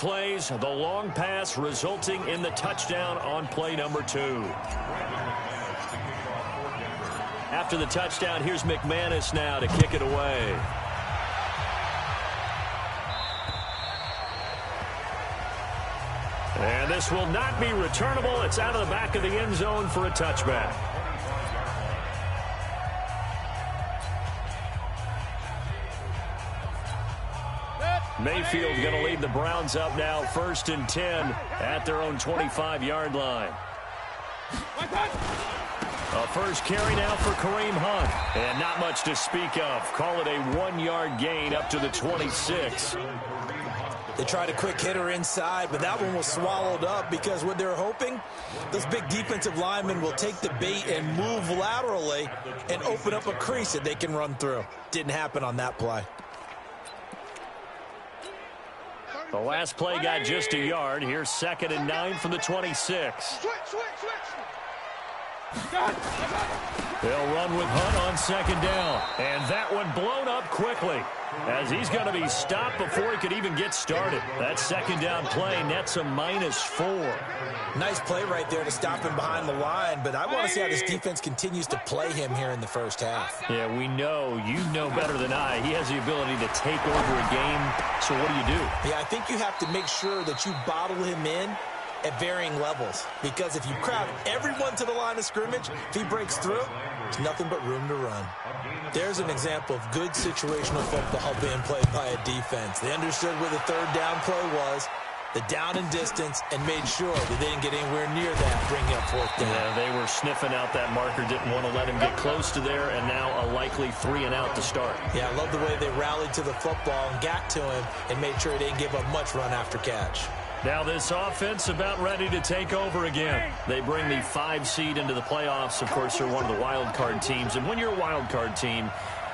plays, the long pass resulting in the touchdown on play number 2. After the touchdown, here's McManus now to kick it away. And this will not be returnable. It's out of the back of the end zone for a touchback. Mayfield going to lead the Browns up now, 1st and 10 at their own 25-yard line. A first carry now for Kareem Hunt. And not much to speak of. Call it a 1-yard gain up to the 26. They tried a quick hitter inside, but that one was swallowed up because what they're hoping, those big defensive linemen will take the bait and move laterally and open up a crease that they can run through. Didn't happen on that play. The last play got just a yard. Here's 2nd and 9 from the 26. They'll run with Hunt on 2nd down. And that one blown up quickly as he's going to be stopped before he could even get started. That 2nd down play nets a -4. Nice play right there to stop him behind the line, but I want to see how this defense continues to play him here in the first half. Yeah, we know. You know better than I. He has the ability to take over a game. So what do? Yeah, I think you have to make sure that you bottle him in at varying levels, because if you crowd everyone to the line of scrimmage, if he breaks through, there's nothing but room to run. There's an example of good situational football being played by a defense. They understood where the 3rd down play was, the down and distance, and made sure that they didn't get anywhere near that, bringing up 4th down. Yeah, they were sniffing out that marker, didn't want to let him get close to there, and now a likely 3 and out to start. Yeah, I love the way they rallied to the football and got to him and made sure they didn't give up much run after catch. Now this offense about ready to take over again. They bring the 5 seed into the playoffs. Of course, they're one of the wild card teams. And when you're a wild card team,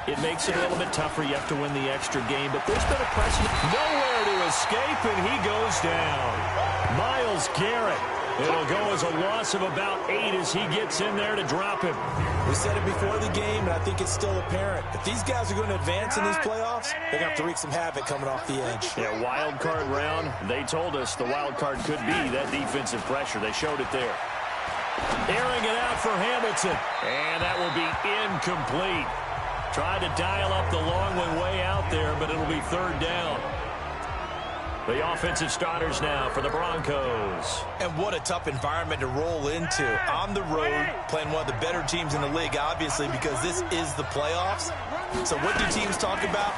it makes it a little bit tougher. You have to win the extra game. But there's been a precedent. Nowhere to escape, and he goes down. Myles Garrett. It'll go as a loss of about 8 as he gets in there to drop him. We said it before the game, and I think it's still apparent. If these guys are going to advance in these playoffs, they're going to have to wreak some havoc coming off the edge. Yeah, wild card round. They told us the wild card could be that defensive pressure. They showed it there. Airing it out for Hamilton. And that will be incomplete. Tried to dial up the long one way out there, but it'll be 3rd down. The offensive starters now for the Broncos. And what a tough environment to roll into. On the road, playing one of the better teams in the league, obviously, because this is the playoffs. So what do teams talk about?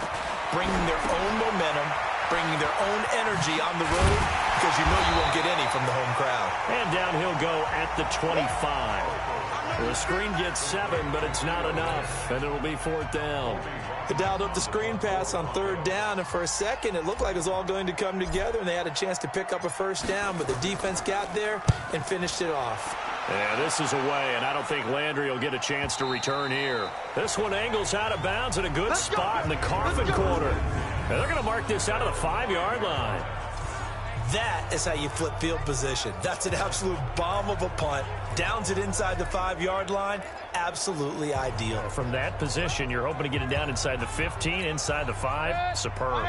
Bringing their own momentum, bringing their own energy on the road, because you know you won't get any from the home crowd. And down he'll go at the 25. The screen gets 7, but it's not enough, and it'll be 4th down. They dialed up the screen pass on 3rd down, and for a second it looked like it was all going to come together, and they had a chance to pick up a 1st down, but the defense got there and finished it off. Yeah, this is away, and I don't think Landry will get a chance to return here. This one angles out of bounds at a good spot in the coffin corner. And they're going to mark this out of the 5-yard line. That is how you flip field position. That's an absolute bomb of a punt. Downs it inside the 5-yard line. Absolutely ideal. From that position, you're hoping to get it down inside the 15, inside the 5. Superb.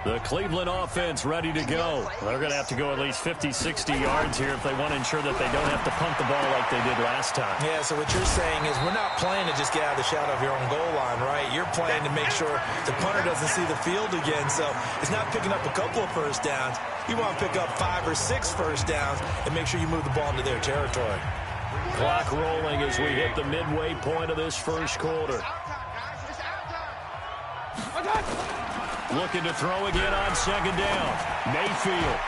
The Cleveland offense ready to go. They're going to have to go at least 50, 60 yards here if they want to ensure that they don't have to punt the ball like they did last time. Yeah, so what you're saying is we're not playing to just get out of the shadow of your own goal line, right? You're playing to make sure the punter doesn't see the field again. So it's not picking up a couple of 1st downs. You want to pick up 5 or 6 1st downs and make sure you move the ball into their territory. Clock rolling as we hit the midway point of this 1st quarter. Looking to throw again on 2nd down. Mayfield.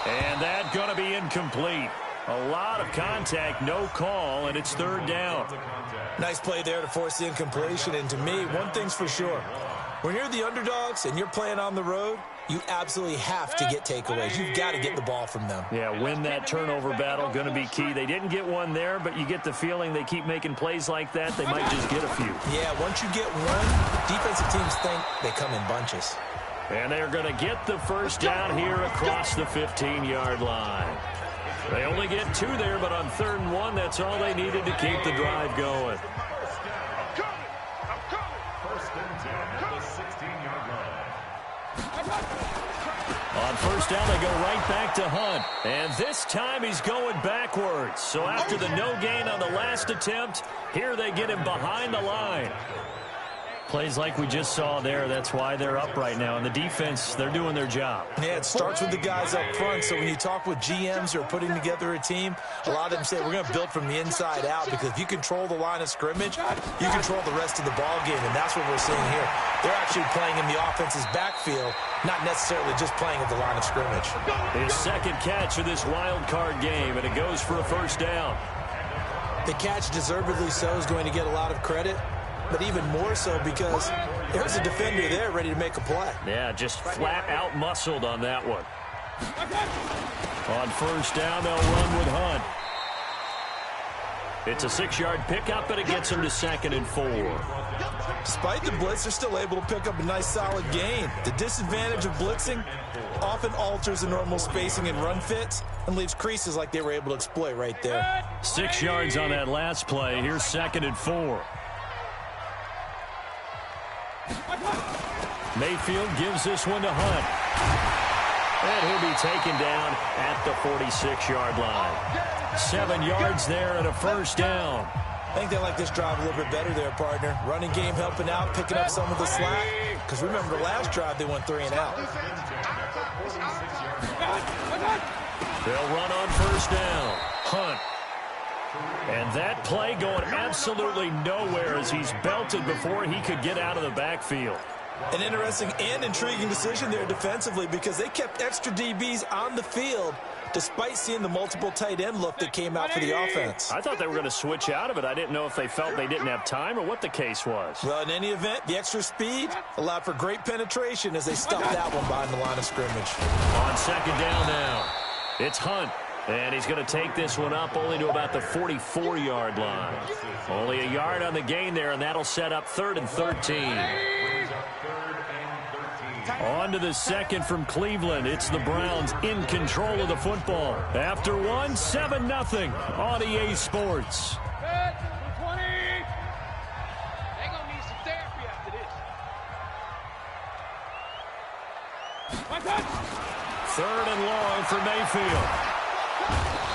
And that's going to be incomplete. A lot of contact, no call, and it's 3rd down. Nice play there to force the incompletion. And to me, one thing's for sure. When you're the underdogs and you're playing on the road, you absolutely have to get takeaways. You've got to get the ball from them. Yeah, win that turnover battle, going to be key. They didn't get one there, but you get the feeling they keep making plays like that, they might just get a few. Yeah, once you get one, defensive teams think they come in bunches. And they're going to get the 1st down here across the 15-yard line. They only get 2 there, but on 3rd and 1, that's all they needed to keep the drive going. On first down, they go right back to Hunt. And this time he's going backwards. So after the no gain on the last attempt, here they get him behind the line. Plays like we just saw there, that's why they're up right now. And the defense, they're doing their job. Yeah, it starts with the guys up front. So when you talk with GMs who are putting together a team, a lot of them say we're going to build from the inside out, because if you control the line of scrimmage, you control the rest of the ball game, and that's what we're seeing here. They're actually playing in the offense's backfield, not necessarily just playing at the line of scrimmage. His second catch of this wild card game, and it goes for a first down. The catch, deservedly so, is going to get a lot of credit, but even more so because there's a defender there ready to make a play. Yeah, just flat out muscled on that one. On first down, they'll run with Hunt. It's a 6-yard pickup, but it gets him to 2nd and 4. Despite the blitz, they're still able to pick up a nice solid gain. The disadvantage of blitzing often alters the normal spacing and run fits and leaves creases like they were able to exploit right there. 6 yards on that last play. Here's 2nd and 4. Mayfield gives this one to Hunt. And he'll be taken down at the 46-yard line. 7 yards there and a first down. I think they like this drive a little bit better there, partner. Running game helping out, picking up some of the slack. Because remember, the last drive they went 3 and out. They'll run on first down. Hunt. And that play going absolutely nowhere as he's belted before he could get out of the backfield. An interesting and intriguing decision there defensively, because they kept extra DBs on the field despite seeing the multiple tight end look that came out for the offense. I thought they were going to switch out of it. I didn't know if they felt they didn't have time or what the case was. Well, in any event, the extra speed allowed for great penetration as they stopped that one behind the line of scrimmage. On second down now, it's Hunt. And he's going to take this one up only to about the 44-yard line. Only a yard on the gain there, and that'll set up 3rd and 13. On to the second from Cleveland. It's the Browns in control of the football. After one, 7-0 on EA Sports. 20. They're going to need some therapy after this. 3rd and long for Mayfield.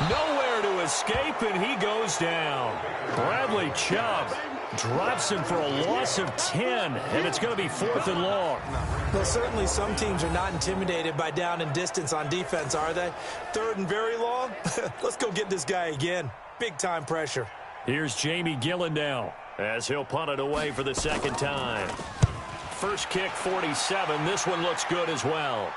Nowhere to escape, and he goes down. Bradley Chubb drops him for a loss of 10, and it's going to be 4th and long. Well, certainly some teams are not intimidated by down and distance on defense, are they? 3rd and very long? Let's go get this guy again. Big-time pressure. Here's Jamie Gillen now as he'll punt it away for the 2nd time. First kick, 47. This one looks good as well.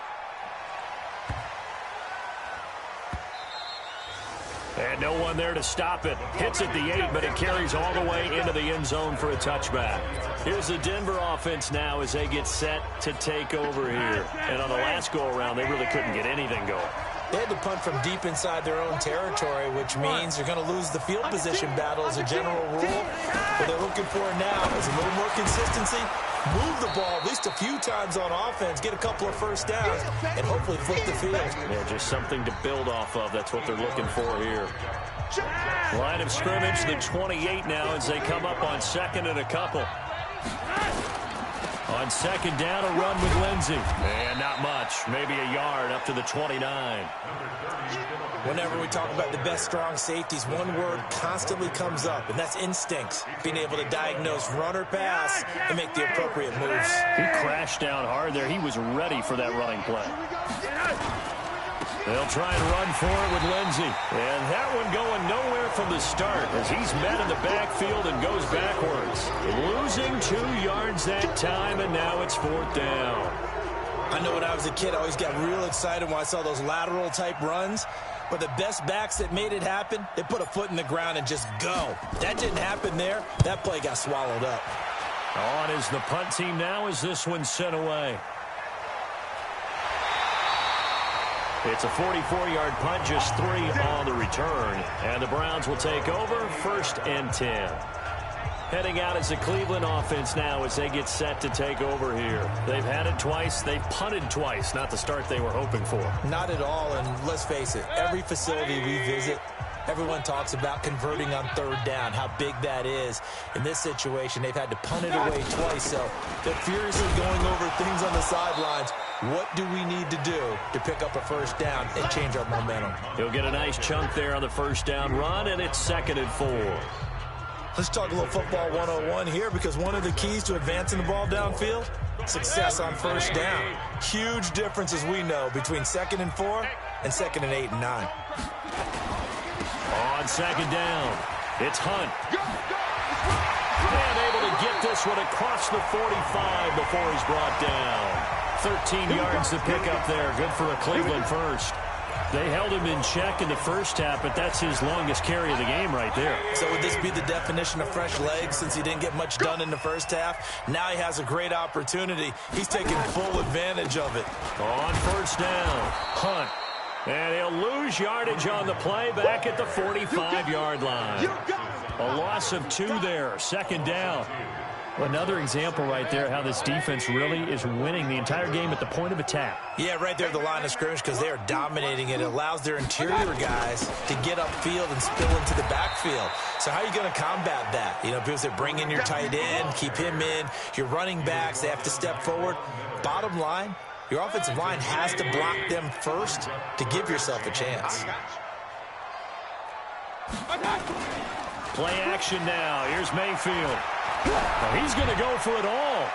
And no one there to stop it. Hits at the 8, but it carries all the way into the end zone for a touchback. Here's the Denver offense now as they get set to take over here. And on the last go-around, they really couldn't get anything going. They had to punt from deep inside their own territory, which means you're going to lose the field position battle as a general rule. What they're looking for now is a little more consistency, move the ball at least a few times on offense, get a couple of first downs, and hopefully flip the field. Yeah, just something to build off of. That's what they're looking for here. Line of scrimmage, the 28 now as they come up on 2nd and a couple. On 2nd down, a run with Lindsey. And not much, maybe a yard up to the 29. Whenever we talk about the best strong safeties, one word constantly comes up, and that's instincts. Being able to diagnose run or pass and make the appropriate moves. He crashed down hard there. He was ready for that running play. They'll try and run for it with Lindsey. And that one going nowhere from the start as he's met in the backfield and goes backwards. Losing 2 yards that time, and now it's 4th down. I know when I was a kid, I always got real excited when I saw those lateral-type runs. But the best backs that made it happen, they put a foot in the ground and just go. That didn't happen there. That play got swallowed up. On is the punt team now as this one's sent away. It's a 44-yard punt, just 3 on the return. And the Browns will take over, 1st and 10. Heading out is the Cleveland offense now as they get set to take over here. They've had it twice. They've punted twice. Not the start they were hoping for. Not at all, and let's face it, every facility we visit, Everyone talks about converting on third down, how big that is. In this situation, they've had to punt it away twice, so they're furiously going over things on the sidelines. What do we need to do to pick up a first down and change our momentum? He'll get a nice chunk there on the first down run, and it's 2nd and 4. Let's talk a little football 101 here, because one of the keys to advancing the ball downfield, success on first down. Huge difference, as we know, between 2nd and 4 and 2nd and 8 and 9. On 2nd down, it's Hunt. And able to get this one across the 45 before he's brought down. 13 yards to pick up there. Good for a Cleveland first. They held him in check in the first half, but that's his longest carry of the game right there. So would this be the definition of fresh legs since he didn't get much done in the first half? Now he has a great opportunity. He's taking full advantage of it. On first down, Hunt. And he'll lose yardage on the play back at the 45-yard line. A loss of 2 there, 2nd down. Another example right there how this defense really is winning the entire game at the point of attack. Yeah, right there at the line of scrimmage, because they are dominating it. It allows their interior guys to get upfield and spill into the backfield. So how are you going to combat that? You know, because they bring in your tight end, keep him in. Your running backs, they have to step forward. Bottom line, your offensive line has to block them first to give yourself a chance. Play action now. Here's Mayfield. Well, he's going to go for it all.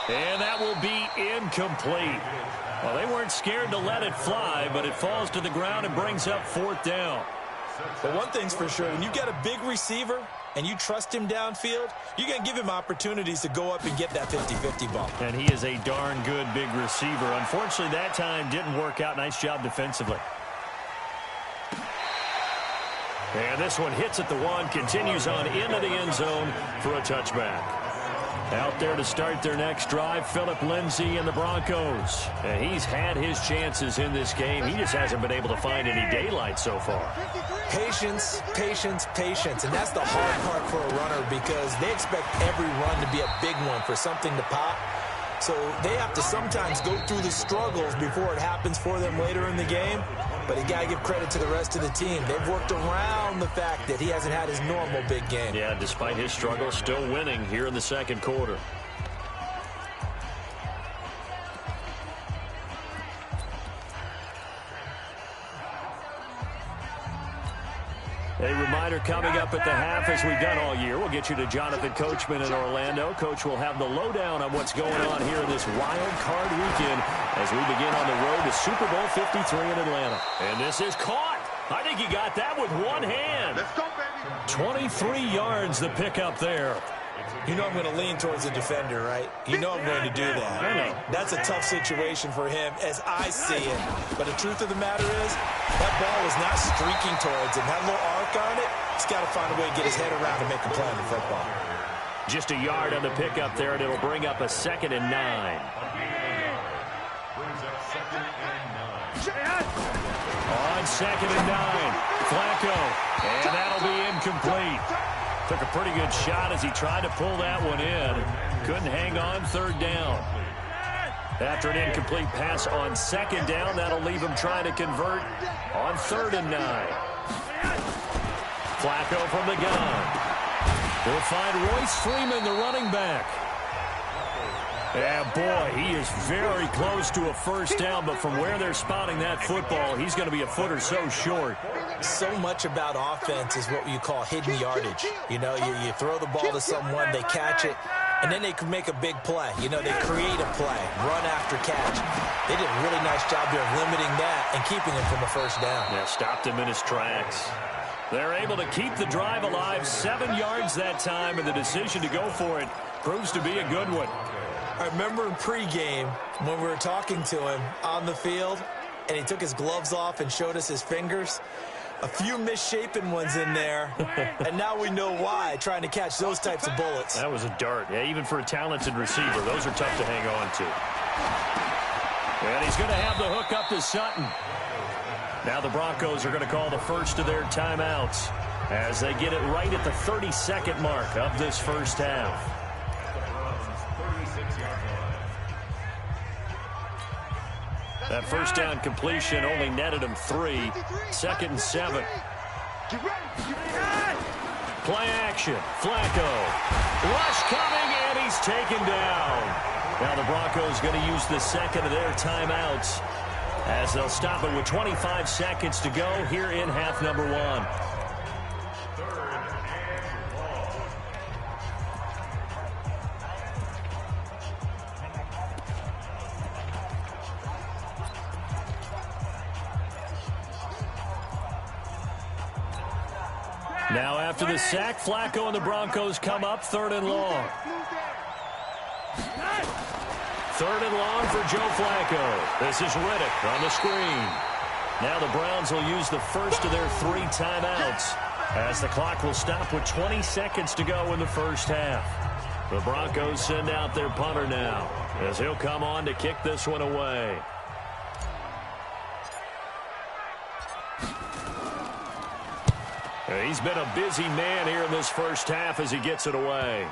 And that will be incomplete. Well, they weren't scared to let it fly, but it falls to the ground and brings up 4th down. But one thing's for sure, when you got a big receiver and you trust him downfield, you're going to give him opportunities to go up and get that 50-50 ball. And he is a darn good big receiver. Unfortunately, that time didn't work out. Nice job defensively. And this one hits at the 1, continues on into the end zone for a touchback. Out there to start their next drive, Phillip Lindsay and the Broncos. And he's had his chances in this game. He just hasn't been able to find any daylight so far. Patience, patience, patience. And that's the hard part for a runner, because they expect every run to be a big one for something to pop. So they have to sometimes go through the struggles before it happens for them later in the game. But you got to give credit to the rest of the team. They've worked around the fact that he hasn't had his normal big game. Yeah, despite his struggles, still winning here in the 2nd quarter. A reminder coming up at the half, as we've done all year. We'll get you to Jonathan Coachman in Orlando. Coach will have the lowdown on what's going on here in this wild card weekend as we begin on the road to Super Bowl 53 in Atlanta. And this is caught. I think he got that with one hand. Let's go, baby. 23 yards the pickup there. You know I'm going to lean towards the defender, right? You know I'm going to do that. I know. That's a tough situation for him as I see it. But the truth of the matter is, that ball is not streaking towards him. That little arc on it, he's got to find a way to get his head around and make a play on the football. Just a yard on the pickup there, and it'll bring up a 2nd and 9. On 2nd and 9, Flacco, and that'll be incomplete. Took a pretty good shot as he tried to pull that one in. Couldn't hang on 3rd down. After an incomplete pass on 2nd down, that'll leave him trying to convert on 3rd and 9. Flacco from the gun. They'll find Royce Freeman, the running back. Yeah, boy, he is very close to a first down, but from where they're spotting that football, he's going to be a foot or so short. So much about offense is what you call hidden yardage. You know, you throw the ball to someone, they catch it, and then they can make a big play. You know, they create a play, run after catch. They did a really nice job there of limiting that and keeping him from a first down. Yeah, stopped him in his tracks. They're able to keep the drive alive, 7 yards that time, and the decision to go for it proves to be a good one. I remember in pregame when we were talking to him on the field, and he took his gloves off and showed us his fingers. A few misshapen ones in there, and now we know why, trying to catch those types of bullets. That was a dart. Yeah, even for a talented receiver, those are tough to hang on to. And he's going to have the hook up to Sutton. Now the Broncos are going to call the first of their timeouts as they get it right at the 32nd mark of this first half. That first down completion only netted him 3. 2nd and 7. Play action. Flacco. Rush coming, and he's taken down. Now the Broncos going to use the second of their timeouts as they'll stop it with 25 seconds to go here in half number 1. Now after the sack, Flacco and the Broncos come up 3rd and long. 3rd and long for Joe Flacco. This is Riddick on the screen. Now the Browns will use the first of their 3 timeouts as the clock will stop with 20 seconds to go in the first half. The Broncos send out their punter now as he'll come on to kick this one away. He's been a busy man here in this first half as he gets it away.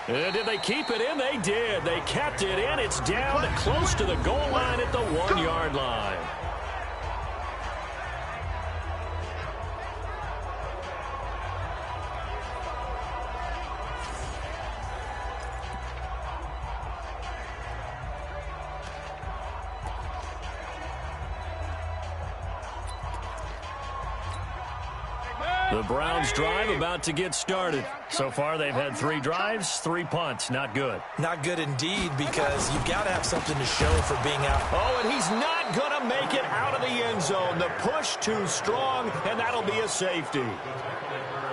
And did they keep it in? They did. They kept it in. It's down to close to the goal line at the 1-yard line. The Browns drive about to get started. So far, they've had 3 drives, 3 punts. Not good. Not good indeed, because you've got to have something to show for being out. Oh, and he's not going to make it out of the end zone. The push too strong, and that'll be a safety.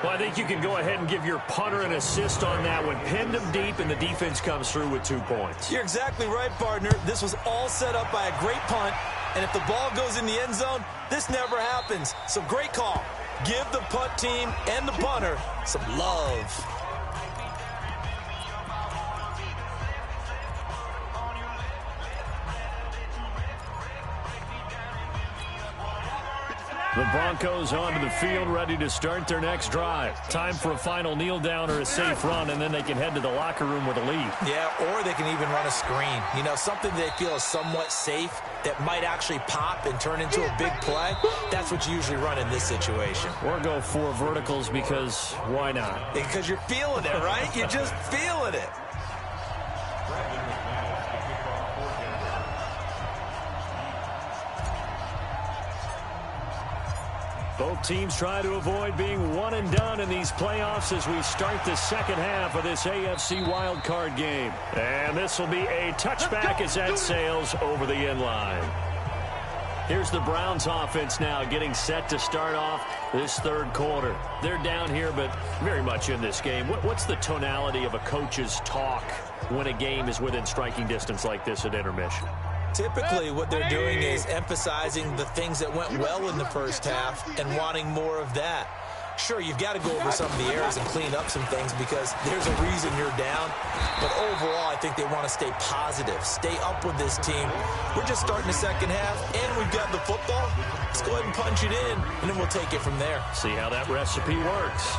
Well, I think you can go ahead and give your punter an assist on that one. Pinned him deep, and the defense comes through with 2 points. You're exactly right, partner. This was all set up by a great punt, and if the ball goes in the end zone, this never happens. So great call. Give the punt team and the punter some love. The Broncos onto the field, ready to start their next drive. Time for a final kneel down or a safe run, and then they can head to the locker room with a lead. Yeah, or they can even run a screen. You know, something they feel is somewhat safe that might actually pop and turn into a big play. That's what you usually run in this situation. Or go 4 verticals because why not? Because you're feeling it, right? You're just feeling it. Both teams try to avoid being one and done in these playoffs as we start the second half of this AFC wildcard game. And this will be a touchback as that sails over the end line. Here's the Browns offense now getting set to start off this 3rd quarter. They're down here, but very much in this game. What's the tonality of a coach's talk when a game is within striking distance like this at intermission? Typically, what they're doing is emphasizing the things that went well in the first half and wanting more of that. Sure, you've got to go over some of the errors and clean up some things because there's a reason you're down. But overall, I think they want to stay positive, stay up with this team. We're just starting the second half, and we've got the football. Let's go ahead and punch it in, and then we'll take it from there. See how that recipe works.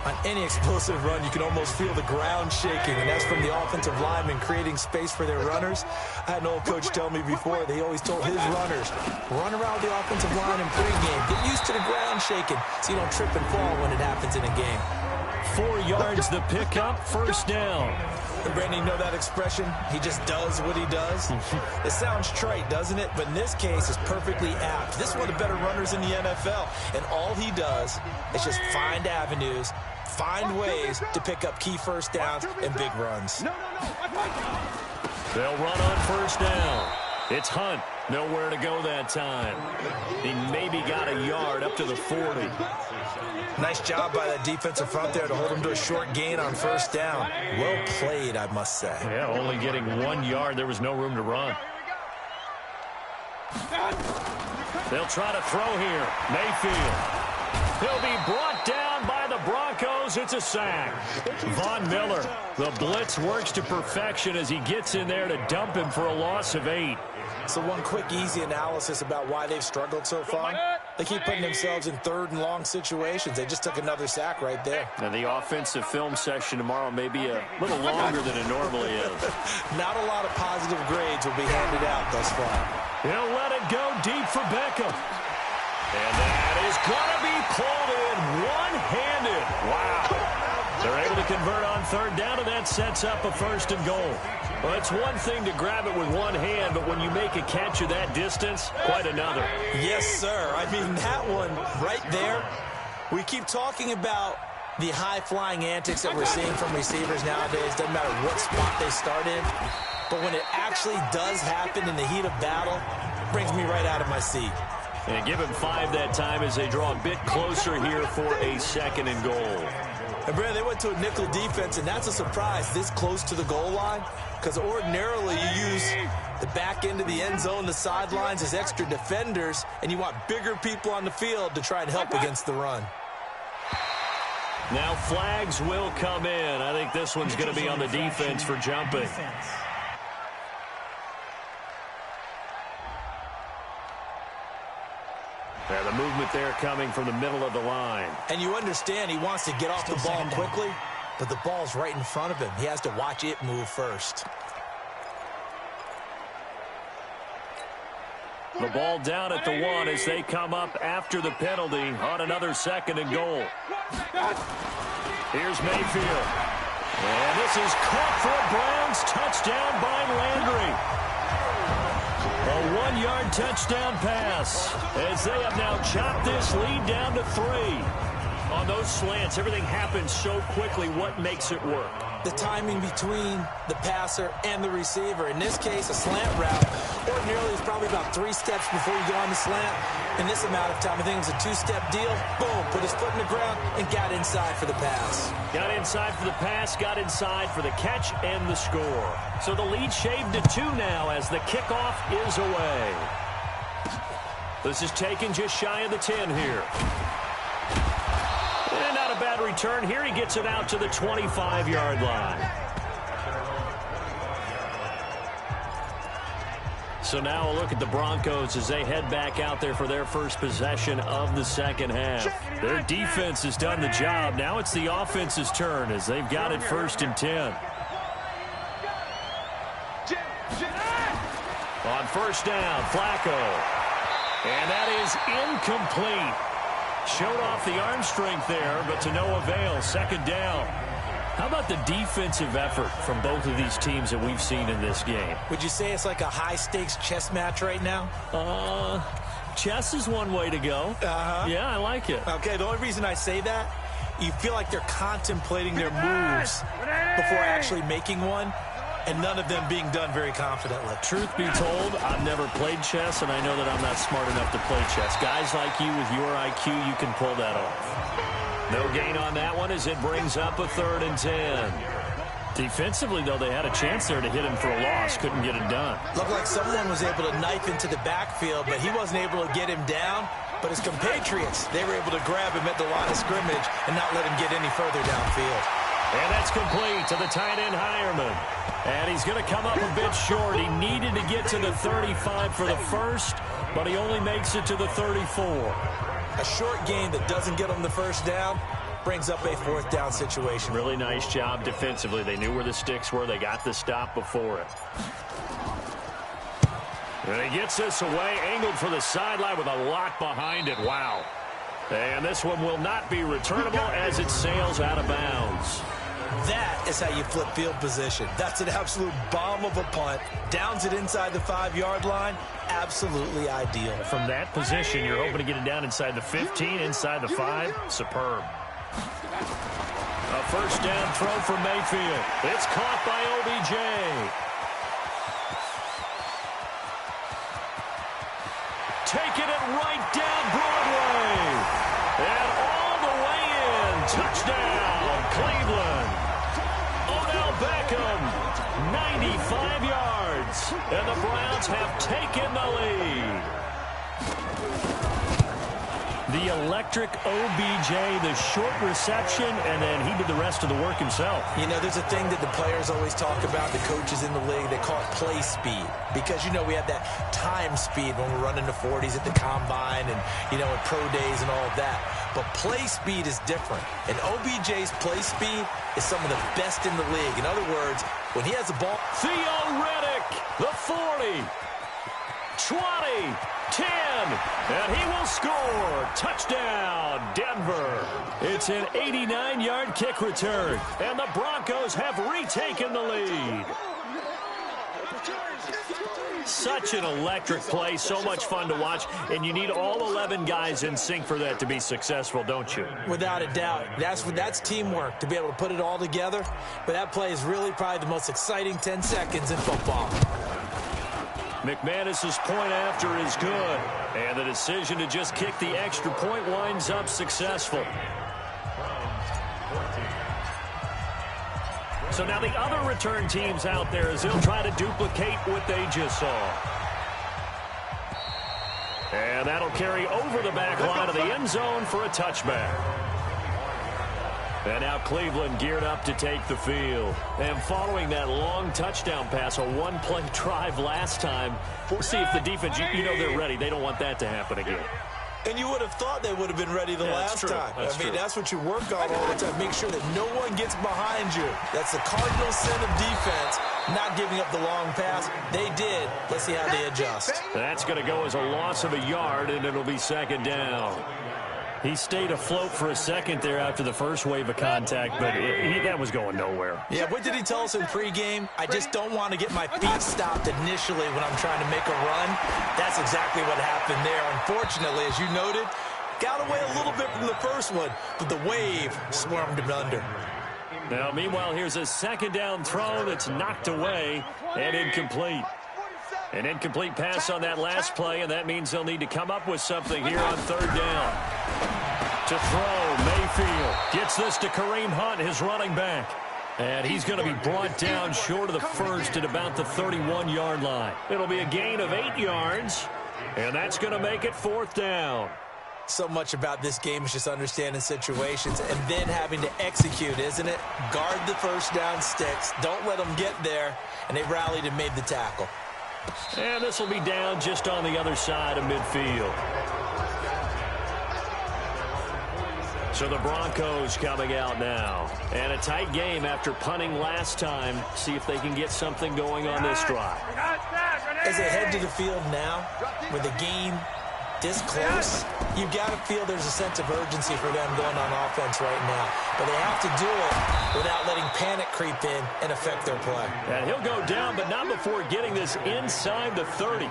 On any explosive run, you can almost feel the ground shaking, and that's from the offensive linemen creating space for their runners. I had an old coach tell me before, they always told his runners, run around the offensive line in pregame. Get used to the ground shaking so you don't trip and fall when it happens in a game. 4 yards the pickup, first down. And Brandon, you know that expression? He just does what he does. It sounds trite, doesn't it? But in this case, it's perfectly apt. This is one of the better runners in the NFL. And all he does is just find avenues, find ways to pick up key first downs and big runs. They'll run on first down. It's Hunt. Nowhere to go that time. He maybe got a yard up to the 40. Nice job by that defensive front there to hold him to a short gain on first down. Well played, I must say. Yeah, only getting 1 yard. There was no room to run. They'll try to throw here. Mayfield. He'll be brought down by the Broncos. It's a sack. Von Miller. The blitz works to perfection as he gets in there to dump him for a loss of 8. So one quick, easy analysis about why they've struggled so far. They keep putting themselves in 3rd and long situations. They just took another sack right there. And the offensive film session tomorrow may be a little longer than it normally is. Not a lot of positive grades will be handed out thus far. He'll let it go deep for Beckham. And that is going to be pulled in one-handed. Wow. They're able to convert on third down, and that sets up a 1st and goal. Well, it's one thing to grab it with one hand, but when you make a catch of that distance, quite another. Yes, sir. I mean, that one right there, we keep talking about the high-flying antics that we're seeing from receivers nowadays. Doesn't matter what spot they start in. But when it actually does happen in the heat of battle, it brings me right out of my seat. And give him 5 that time as they draw a bit closer here for a 2nd and goal. And, Brad, they went to a nickel defense, and that's a surprise this close to the goal line, because ordinarily you use the back end of the end zone, the sidelines as extra defenders, and you want bigger people on the field to try and help against the run. Now flags will come in. I think this one's going to be on the defense for jumping. Yeah, the movement there coming from the middle of the line. And you understand he wants to get off the ball quickly, but the ball's right in front of him. He has to watch it move first. The ball down at the 1 as they come up after the penalty on another 2nd and goal. Here's Mayfield. And this is caught for a Browns touchdown by Landry. A 1-yard touchdown pass as they have now chopped this lead down to 3. On those slants, everything happens so quickly. What makes it work? The timing between the passer and the receiver. In this case, a slant route. Ordinarily, it's probably about 3 steps before you go on the slant. In this amount of time, I think it was a 2-step deal. Boom, put his foot in the ground and got inside for the pass. Got inside for the pass, got inside for the catch and the score. So the lead shaved to 2 now as the kickoff is away. This is taken just shy of the 10 here. And not a bad return here. He gets it out to the 25-yard line. So now a look at the Broncos as they head back out there for their first possession of the 2nd half. Their defense has done the job. Now it's the offense's turn as they've got it 1st and 10. On 1st down, Flacco. And that is incomplete. Showed off the arm strength there, but to no avail. 2nd down. How about the defensive effort from both of these teams that we've seen in this game? Would you say it's like a high-stakes chess match right now? Chess is one way to go. Yeah, I like it. Okay, the only reason I say that, you feel like they're contemplating their moves before actually making one, and none of them being done very confidently. Truth be told, I've never played chess, and I know that I'm not smart enough to play chess. Guys like you with your IQ, you can pull that off. No gain on that one as it brings up a 3rd and 10. Defensively, though, they had a chance there to hit him for a loss. Couldn't get it done. Looked like someone was able to knife into the backfield, but he wasn't able to get him down. But his compatriots, they were able to grab him at the line of scrimmage and not let him get any further downfield. And that's complete to the tight end, Hireman. And he's going to come up a bit short. He needed to get to the 35 for the first, but he only makes it to the 34. A short game that doesn't get him the 1st down brings up a 4th down situation. Really nice job defensively. They knew where the sticks were. They got the stop before it. And he gets this away, angled for the sideline with a lot behind it. Wow. And this one will not be returnable as it sails out of bounds. That is how you flip field position. That's an absolute bomb of a punt. Downs it inside the 5-yard line. Absolutely ideal. From that position, you're hoping to get it down inside the 15, inside the 5. Superb. A 1st down throw for Mayfield. It's caught by OBJ. Taking it right down Broadway. And all the way in. Touchdown, Cleveland. Odell Beckham, 95 yards. And the Browns have taken the lead. The electric OBJ, the short reception, and then he did the rest of the work himself. You know, there's a thing that the players always talk about, the coaches in the league, they call it play speed. Because, you know, we have that time speed when we're running the 40s at the combine and, you know, at pro days and all of that. But play speed is different. And OBJ's play speed is some of the best in the league. In other words, when he has the ball. Theo Riddick, the 40. 20, 10, and he will score. Touchdown, Denver. It's an 89-yard kick return, and the Broncos have retaken the lead. Such an electric play, so much fun to watch, and you need all 11 guys in sync for that to be successful, don't you? Without a doubt. That's teamwork, to be able to put it all together. But that play is really probably the most exciting 10 seconds in football. McManus's point after is good, and the decision to just kick the extra point winds up successful. So now the other return teams out there as they'll try to duplicate what they just saw. And that'll carry over the back line of the end zone for a touchback. And now Cleveland geared up to take the field. And following that long touchdown pass, a one-play drive last time, we'll see if the defense, you know they're ready. They don't want that to happen again. And you would have thought they would have been ready the last time. I mean, that's what you work on all the time. Make sure that no one gets behind you. That's the cardinal sin of defense, not giving up the long pass. They did. Let's see how they adjust. That's going to go as a loss of a yard, and it'll be second down. He stayed afloat for a second there after the first wave of contact, but that was going nowhere. Yeah, what did he tell us in pregame? I just don't want to get my feet stopped initially when I'm trying to make a run. That's exactly what happened there. Unfortunately, as you noted, got away a little bit from the first one, but the wave swarmed him under. Now, meanwhile, here's a second down throw that's knocked away and incomplete. An incomplete pass on that last play, and that means they'll need to come up with something here on third down. To throw, Mayfield gets this to Kareem Hunt, his running back. And he's going to be brought down short of the first at about the 31-yard line. It'll be a gain of 8 yards, and that's going to make it fourth down. So much about this game is just understanding situations and then having to execute, isn't it? Guard the first down sticks. Don't let them get there. And they rallied and made the tackle. And this will be down just on the other side of midfield. So the Broncos coming out now. And a tight game after punting last time. See if they can get something going on this drive. As they head to the field now, with the game this close, you've got to feel there's a sense of urgency for them going on offense right now. But they have to do it without letting panic creep in and affect their play. And he'll go down, but not before getting this inside the 30.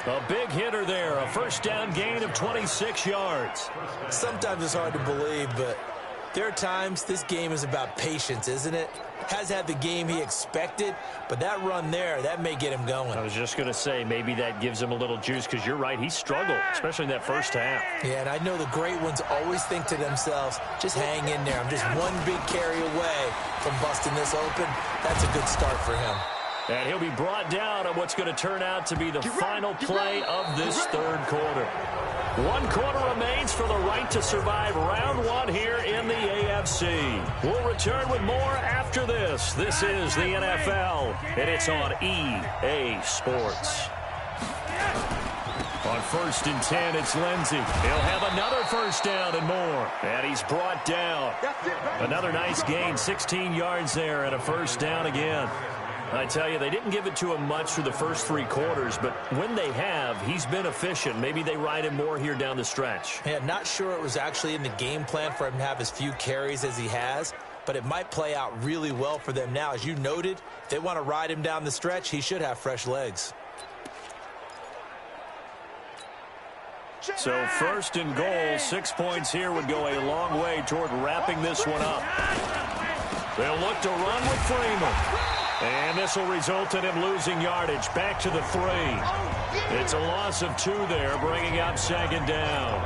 A big hitter there, a first down gain of 26 yards. Sometimes it's hard to believe, but there are times this game is about patience, isn't it? Has had the game he expected, but that run there, that may get him going. I was just going to say, maybe that gives him a little juice, because you're right, he struggled, especially in that first half. Yeah, and I know the great ones always think to themselves, just hang in there. I'm just one big carry away from busting this open. That's a good start for him. And he'll be brought down on what's going to turn out to be the final play of this third quarter. 1 quarter remains for the right to survive round 1 here in the AFC. We'll return with more after this. This is the NFL, and it's on EA Sports. On 1st and 10, it's Lindsey. He'll have another first down and more. And he's brought down. Another nice gain, 16 yards there, and a first down again. I tell you, they didn't give it to him much through the first 3 quarters, but when they have, he's been efficient. Maybe they ride him more here down the stretch. Yeah, not sure it was actually in the game plan for him to have as few carries as he has, but it might play out really well for them now. As you noted, if they want to ride him down the stretch, he should have fresh legs. So 1st and goal, 6 points here would go a long way toward wrapping this one up. They'll look to run with Freeman. And this will result in him losing yardage. Back to the 3. It's a loss of 2 there, bringing up second down.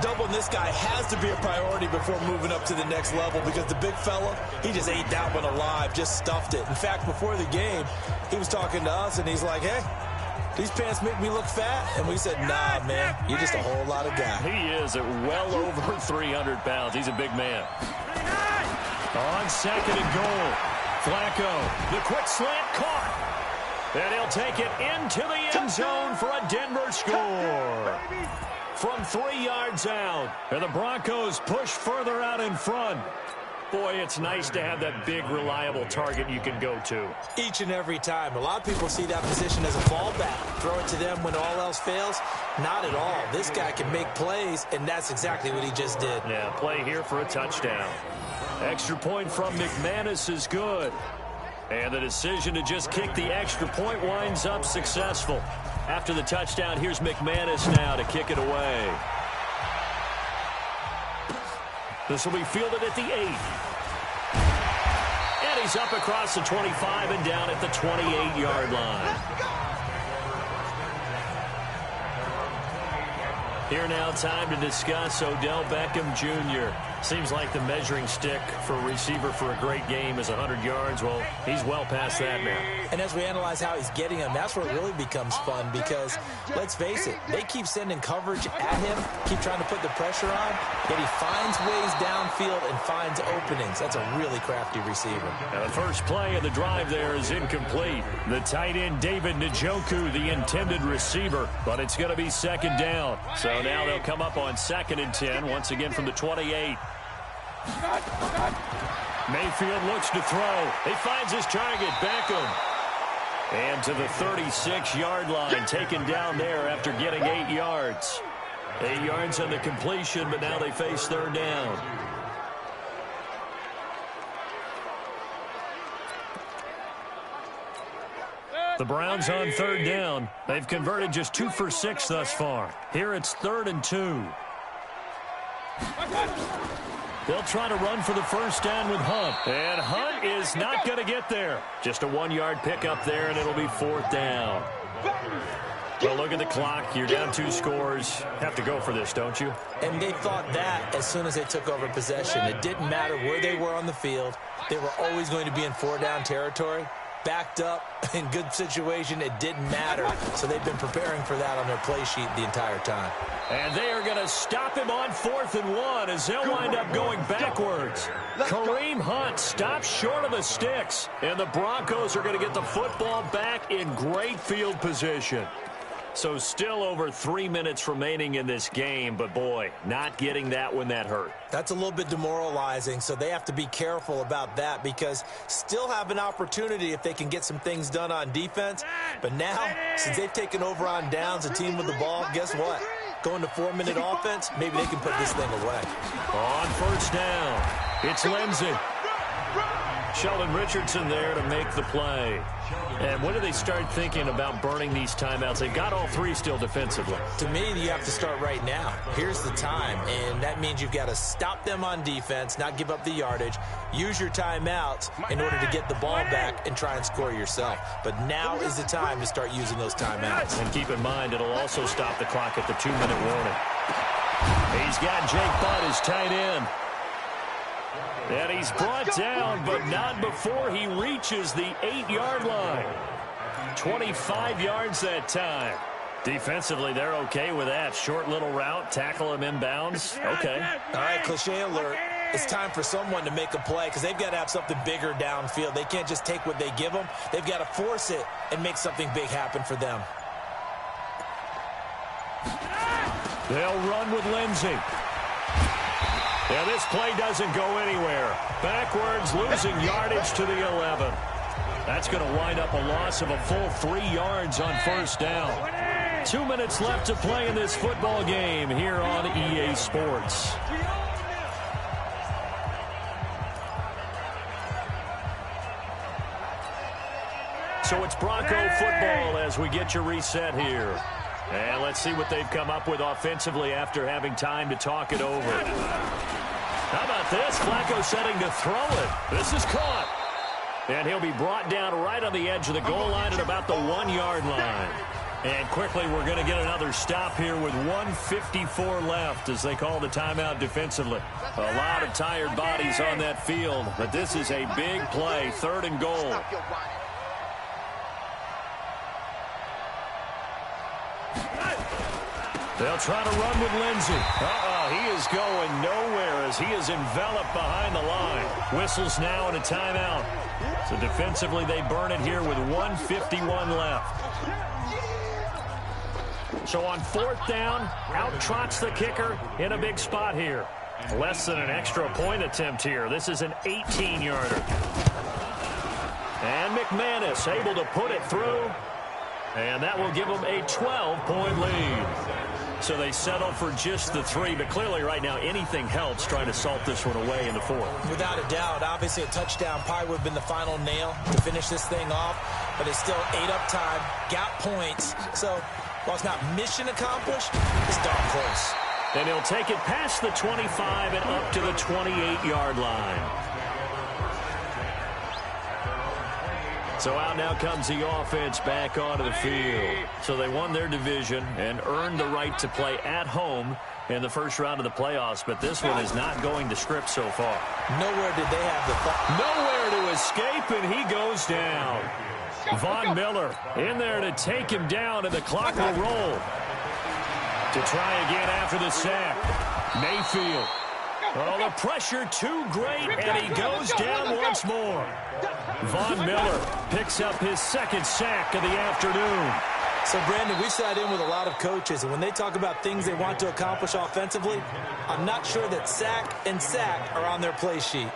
Doubling this guy has to be a priority before moving up to the next level, because the big fella, he just ate that one alive, just stuffed it. In fact, before the game, he was talking to us, and he's like, hey, these pants make me look fat. And we said, nah, man, you're just a whole lot of guy. He is at well over 300 pounds. He's a big man. On 2nd and goal. Flacco, the quick slant caught. And he'll take it into the end zone for a Denver score. From 3 yards out. And the Broncos push further out in front. Boy, it's nice to have that big, reliable target you can go to. Each and every time. A lot of people see that position as a fallback. Throw it to them when all else fails. Not at all. This guy can make plays, and that's exactly what he just did. Yeah, play here for a touchdown. Extra point from McManus is good. And the decision to just kick the extra point winds up successful. After the touchdown, here's McManus now to kick it away. This will be fielded at the 8. And he's up across the 25 and down at the 28-yard line. Here now, time to discuss Odell Beckham Jr. Seems like the measuring stick for a receiver for a great game is 100 yards. Well, he's well past that now. And as we analyze how he's getting them, that's where it really becomes fun because, let's face it, they keep sending coverage at him, keep trying to put the pressure on, yet he finds ways downfield and finds openings. That's a really crafty receiver. Now the first play of the drive there is incomplete. The tight end, David Njoku, the intended receiver, but it's going to be second down. So now they'll come up on 2nd and 10, once again from the 28. Mayfield looks to throw. He finds his target, Beckham. And to the 36-yard line, taken down there after getting 8 yards. 8 yards on the completion, but now they face third down. The Browns on third down. They've converted just 2 for 6 thus far. Here it's 3rd and 2. They'll try to run for the first down with Hunt. And Hunt is not going to get there. Just a 1-yard pickup there, and it'll be 4th down. Well, look at the clock. You're down 2 scores. Have to go for this, don't you? And they thought that as soon as they took over possession. It didn't matter where they were on the field. They were always going to be in 4-down territory. Backed up, in good situation, it didn't matter. So they've been preparing for that on their play sheet the entire time. And they are going to stop him on 4th and 1 as they'll wind up going backwards. Kareem Hunt stops short of the sticks. And the Broncos are going to get the football back in great field position. So still over 3 minutes remaining in this game, but boy, not getting that when that hurt. That's a little bit demoralizing, so they have to be careful about that because still have an opportunity if they can get some things done on defense. But now, since they've taken over on downs, a team with the ball, guess what? Going to 4-minute offense, maybe they can put this thing away. On first down, it's Lindsey. Sheldon Richardson there to make the play. And when do they start thinking about burning these timeouts? They've got all 3 still defensively. To me, you have to start right now. Here's the time, and that means you've got to stop them on defense, not give up the yardage, use your timeouts in order to get the ball back and try and score yourself. But now is the time to start using those timeouts. And keep in mind, it'll also stop the clock at the 2-minute warning. He's got Jake Butt as tight end. And he's brought down, but not before he reaches the 8-yard line. 25 yards that time. Defensively, they're okay with that. Short little route, tackle him inbounds. Okay. All right, cliche alert. It's time for someone to make a play because they've got to have something bigger downfield. They can't just take what they give them. They've got to force it and make something big happen for them. They'll run with Lindsey. Yeah, this play doesn't go anywhere. Backwards, losing yardage to the 11. That's going to wind up a loss of a full 3 yards on first down. 2 minutes left to play in this football game here on EA Sports. So it's Bronco football as we get your reset here. And let's see what they've come up with offensively after having time to talk it over. How about this? Flacco setting to throw it. This is caught. And he'll be brought down right on the edge of the goal line at about the 1-yard line. And quickly, we're going to get another stop here with 1:54 left as they call the timeout defensively. A lot of tired bodies on that field, but this is a big play, 3rd and goal. They'll try to run with Lindsey. He is going nowhere as he is enveloped behind the line. Whistles now and a timeout. So defensively, they burn it here with 1:51 left. So on 4th down, out trots the kicker in a big spot here. Less than an extra point attempt here. This is an 18-yarder. And McManus able to put it through. And that will give them a 12-point lead. So they settle for just the 3, but clearly right now anything helps trying to salt this one away in the 4th. Without a doubt, obviously a touchdown probably would have been the final nail to finish this thing off, but it's still 8 up time, got points. So while it's not mission accomplished, it's darn close. And he'll take it past the 25 and up to the 28-yard line. So out now comes the offense back onto the field. So they won their division and earned the right to play at home in the first round of the playoffs. But this one is not going to script so far. Nowhere did they have the nowhere to escape, and he goes down. Von Miller in there to take him down, and the clock will roll. To try again after the sack. Mayfield. Oh, the pressure too great, and he goes down once more. Von Miller picks up his 2nd sack of the afternoon. So, Brandon, we've sat in with a lot of coaches, and when they talk about things they want to accomplish offensively, I'm not sure that sack and sack are on their play sheet.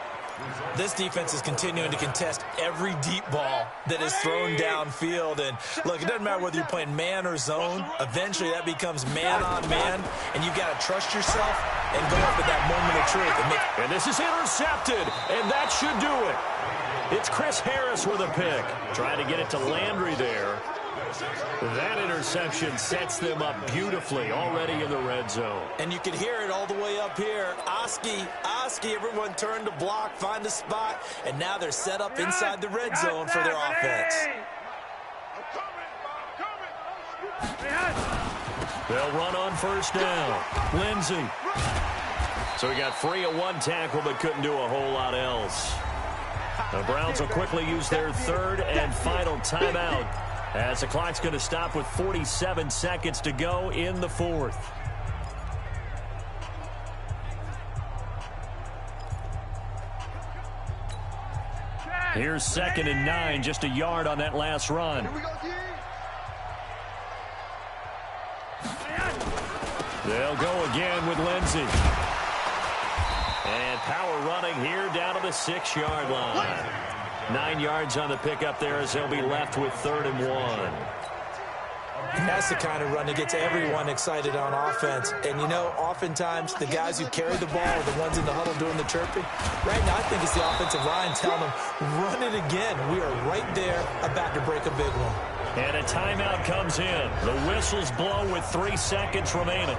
This defense is continuing to contest every deep ball that is thrown downfield. And, look, it doesn't matter whether you're playing man or zone. Eventually, that becomes man on man, and you've got to trust yourself and go up at that moment of truth. And this is intercepted, and that should do it. It's Chris Harris with a pick. Trying to get it to Landry there. That interception sets them up beautifully already in the red zone. And you can hear it all the way up here. Oski, everyone turned to block, find a spot, and now they're set up inside the red zone for their offense. They'll run on first down. Lindsey. So he got free of 1 tackle but couldn't do a whole lot else. The Browns will quickly use their 3rd and final timeout as the clock's going to stop with 47 seconds to go in the 4th. Here's 2nd and 9, just a yard on that last run. They'll go again with Lindsey. And power running here down to the 6-yard line. 9 yards on the pickup there as they'll be left with 3rd and 1. And that's the kind of run that gets everyone excited on offense. And, you know, oftentimes the guys who carry the ball are the ones in the huddle doing the chirping. Right now, I think it's the offensive line telling them, run it again. We are right there about to break a big one. And a timeout comes in. The whistles blow with 3 seconds remaining.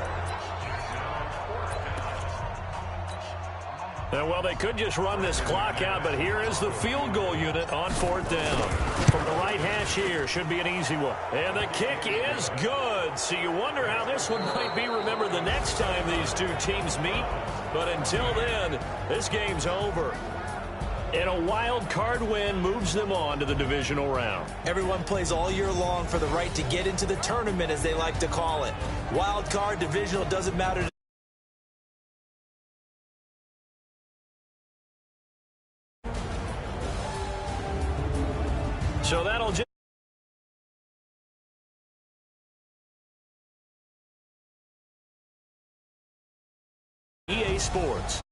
Well, they could just run this clock out, but here is the field goal unit on 4th down. From the right hash here, should be an easy one. And the kick is good. So you wonder how this one might be remembered the next time these two teams meet. But until then, this game's over. And a wild card win moves them on to the divisional round. Everyone plays all year long for the right to get into the tournament, as they like to call it. Wild card, divisional, doesn't matter. So that'll just EA Sports.